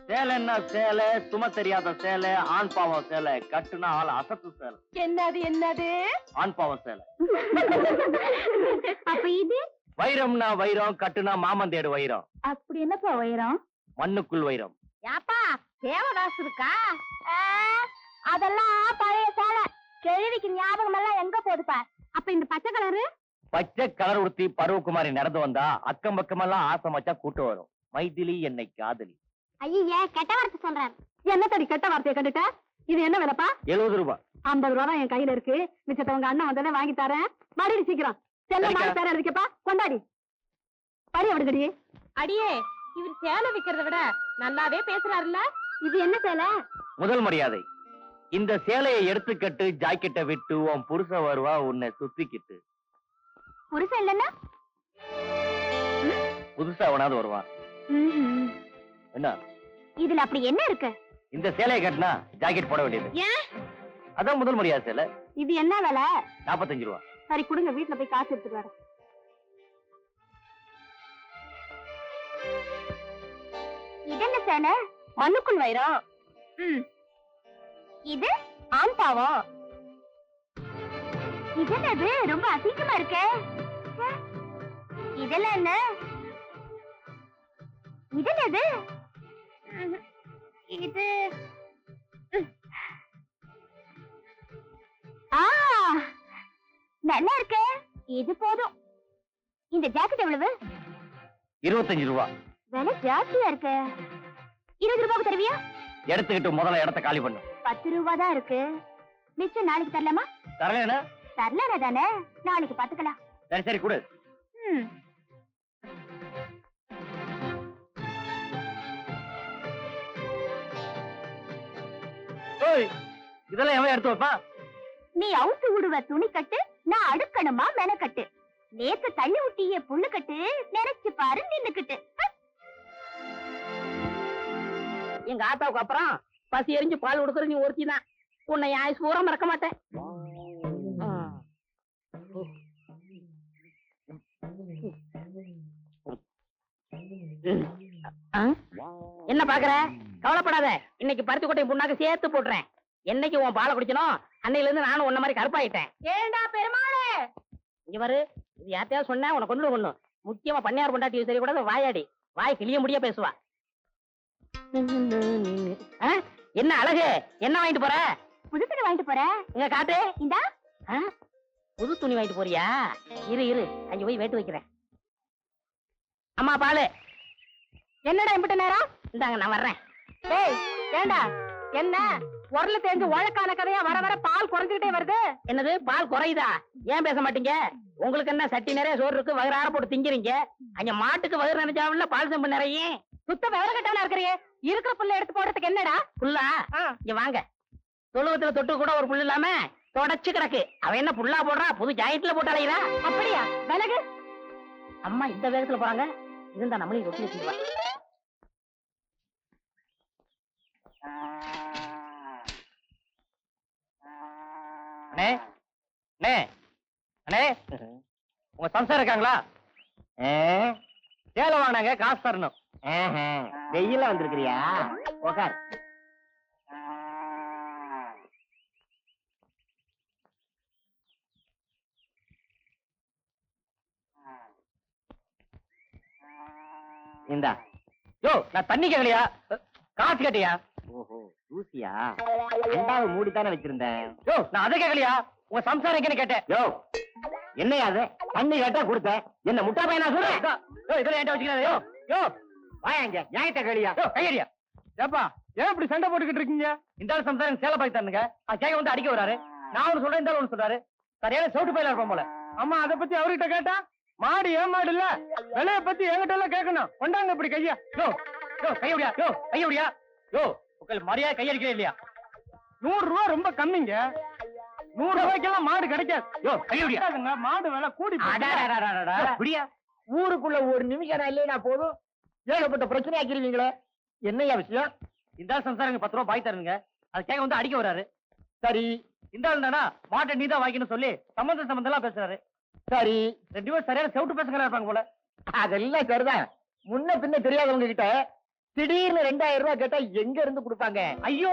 சேலைன்னா சேலை, சும தெரியாத சேலை, ஆண் பாவம் சேலை, கட்டுனா ஆள் அசத்து சேலை. என்னது ஆண் பாவம் சேலை. அப்ப இது வைரம்னா வைரம், கட்டுனா மாமந்தேடு வைரம். அப்படி என்னப்பா வைரம்? மண்ணுக்குள் வைரம். யாப்பா தேவதாஸ் இருக்கா? அதெல்லாம் பழைய சேலை. கேள்விக்கு ஞாபகம் எல்லாம் எங்க போதுப்பா? அப்ப இந்த பச்சை கலரு? பச்சை கலர் உடுத்தி பருவகுமாரி நடந்து வந்தா அக்கம் பக்கமெல்லாம் ஆசை மச்சா கூட்டு வரும். மைதிலி என்னை காதலி. ஐயே கெட்ட வார்த்தை சொல்றாரு. என்ன தடி கெட்ட வார்த்தையை கண்டுட்ட? இது என்ன விலைப்பா? 70 ரூபாய். 50 ரூபா தான் என் கையில இருக்கு. மிச்சத்தை உங்க அண்ணன் வந்தோடனே வாங்கி தரேன். மறுபடி சீக்கிரம் செல்ல மாதிரி தரேன் இருக்கப்பா. கொண்டாடி படி அப்படிங்கடி. அடியே இவர் சேலை விக்கிறத விட நல்லாவே பேசுறாருல்ல. இது என்ன சேலை? முதல் மரியாதை. இந்த சேலையை எடுத்துக்கட்டு, ஜாக்கெட்டை விட்டு உன் புருஷ வருவா உன்னை சுத்திக்கிட்டு. புருஷன் இல்லன்னா புதுசா அவனாவது வருவான். என்ன இதுல அப்படி என்ன இருக்கு? இந்த சேலையை கட்டினா ஜாக்கெட் போட வேண்டியது. ஏன்? அதான் முதல் மரியாதை சேலை. இது என்ன விலை? 45 ரூபா. சரி கொடுங்க, வீட்டுல போய் காசு எடுத்துட்டு வரேன். இது என்ன சேலை? மண்ணுக்குள் வைரம். இது ஆண் பாவம். இது என்னது? ரொம்ப அசிங்கமா இருக்கே. இதெல்லாம் என்ன? இது என்னது? இது நல்லா இருக்கே. இது போதும். இந்த ஜாக்கெட் எவ்வளவு? 25 ரூபா. விலை ஜாஸ்தியா இருக்கு. 20 ரூபாய்க்கு தருவியா? எடுத்துக்கிட்டு முதல்ல இடத்த காலி பண்ணு. 10 ரூபா தான் இருக்கு. மிச்சம் நாளைக்கு தரலாமா? தரலனா? தரலனா தானே, நாளைக்கு பாத்துக்கலாம். சரி சரி கொடு. ஓய், இதெல்லாம் எவன் எடுத்து வைப்பா? நீ அவுத்து விடுவ துணி கட்டு, நான் அடுக்கணுமா மெனக்கட்டு. நேத்து தள்ளி விட்டிய புல்லு கட்டு, நினைச்சு பாரு நின்னுக்கிட்டு. எங்க ஆத்தாவுக்கு அப்புறம் பசி எரிஞ்சு பால் கொடுக்குற நீ ஒருத்தி தான். உன்னை ஆயுஸ் பூரா மறக்க மாட்டேன். என்ன பாக்குற? கவலைப்படாத, இன்னைக்கு பருத்தி கொட்டை புண்ணாக்கு சேர்த்து போட்டுறேன். என்னைக்கு உன் பாலை குடிக்கணும் அன்னையில இருந்து நானும் உன்ன மாதிரி கருப்பாயிட்டேன். ஏண்டா பெருமாளே, இங்க பாரு, இது யார்த்தையாவது சொன்னா உன்னை கொண்டு முக்கியமா பண்ணையார் பொண்டாட்டி சரி கூட வாயாடி வாய் கிளிய முடிய பேசுவா. என்ன அழகு, என்ன வாங்கிட்டு போற? புது துணி வாங்கிட்டு போறேன். இங்க காட்டு. இந்தா. புது துணி வாங்கிட்டு போறியா? இரு அங்க போய் வேட்டு வைக்கிறேன். அம்மா பாலு. என்னடா இம்பிட்ட நேரம்? இந்தாங்க நான் வர்றேன். ஏய் ஏண்டா என்ன உரல தேஞ்சு உழக்கான கதையா வர வர பால் குறைஞ்சுக்கிட்டே வருது. என்னது பால் குறையுதா? ஏன் பேச மாட்டீங்க? உங்களுக்கு என்ன சட்டி நிறைய சோறு இருக்கு, வயிறார போட்டு திங்கிறீங்க. அங்க மாட்டுக்கு வயிறு நினைச்சாவில்ல பால் செம்பு நிறைய. சுத்த விவரம் கட்டான இருக்கிறீங்க. இருக்கிற புல்ல எடுத்து போடுறதுக்கு என்னடா? புல்லா? இங்க வாங்க. தொழுவத்துல தொட்டு கூட ஒரு புல் இல்லாம தொடச்சு கிடக்கு. அவன் என்ன புல்லா போடுறா? புது ஜாக்கெட்ல போட்டு அலைகிறா. அப்படியா? விலகு. அம்மா இந்த வேகத்துல போறாங்க. இருந்தா நம்மளையும் ரொட்டி வச்சுக்குவா. அண்ணே அண்ணே அண்ணே, உங்க சம்சாரம் இருக்காங்களா? சேலை வாங்கினாங்க, காசு தரணும். வெயில வந்திருக்கிறியா? உக்கார். இந்தா. யோ, நான் தண்ணி கேட்கலையா? காசு கேட்டியா? ஓஹோ, ஊசியா? ரெண்டாவது மூடித்தானே வச்சிருந்தேன். யோ, நான் அதை கேட்கலையா? உங்க சம்சாரம் எங்கன்னு கேட்டேன். யோ, என்னையா அது? தண்ணி கேட்டா கொடுத்தேன். என்ன முட்டா பையனா சொல்றேன்? யோ, இதெல்லாம் என்கிட்ட வச்சுக்கிறேன். யோ யோ வாங்க, ஏன்கிட்ட கேளியா? யோ, கையடியா. ஏப்பா, ஏன் இப்படி சண்டை போட்டுக்கிட்டு இருக்கீங்க? இந்த ஆள் சம்சாரம் சேலை பாக்கி தரணுங்க. கேட்க வந்து அடிக்க வராரு. நான் ஒண்ணு சொல்றேன், இந்த ஆள் ஒண்ணு சொல்றாரு. சரியான சவுட்டு பயில இருப்போம் போல. ஆமா, அதை பத்தி அவர்கிட்ட கேட்டா மாடு ஏன் மாடு இல்ல, விலைய பத்தி என்கிட்ட எல்லாம் கேட்கணும். கொண்டாங்க இப்படி கையா. யோ யோ கையடியா. யோ கையடியா. யோ, உங்கள் மரியாதை கையடிக்கவே இல்லையா? 100 ரூபாய் ரொம்ப கம்மிங்க. 100 ரூபாய்க்கெல்லாம் மாடு கிடைக்காது. யோ கையடியா. மாடு விலை கூடி போடியா. ஊருக்குள்ள ஒரு நிமிஷம் இல்லையா போதும் ஏகப்பட்ட பிரச்சனை ஆக்கிருவீங்களே. என்னையா விஷயம்? இந்த ஆள் சம்சாரம் 10 ரூபாய் பாய் தருங்க. அது கேட்க வந்து அடிக்க வராரு. சரி, இந்த ஆள் தானா மாட்டை நீதான் வாங்கின்னு சொல்லி சம்பந்தம் எல்லாம் பேசுறாரு. சரி, 2 பேரும் சரியான செவுட்டு பேசுகிறா இருப்பாங்க போல. அதெல்லாம் சரிதான். முன்ன பின்ன தெரியாதவங்க கிட்ட திடீர்னு 2000 ரூபாய் கேட்டா எங்க இருந்து கொடுப்பாங்க? ஐயோ!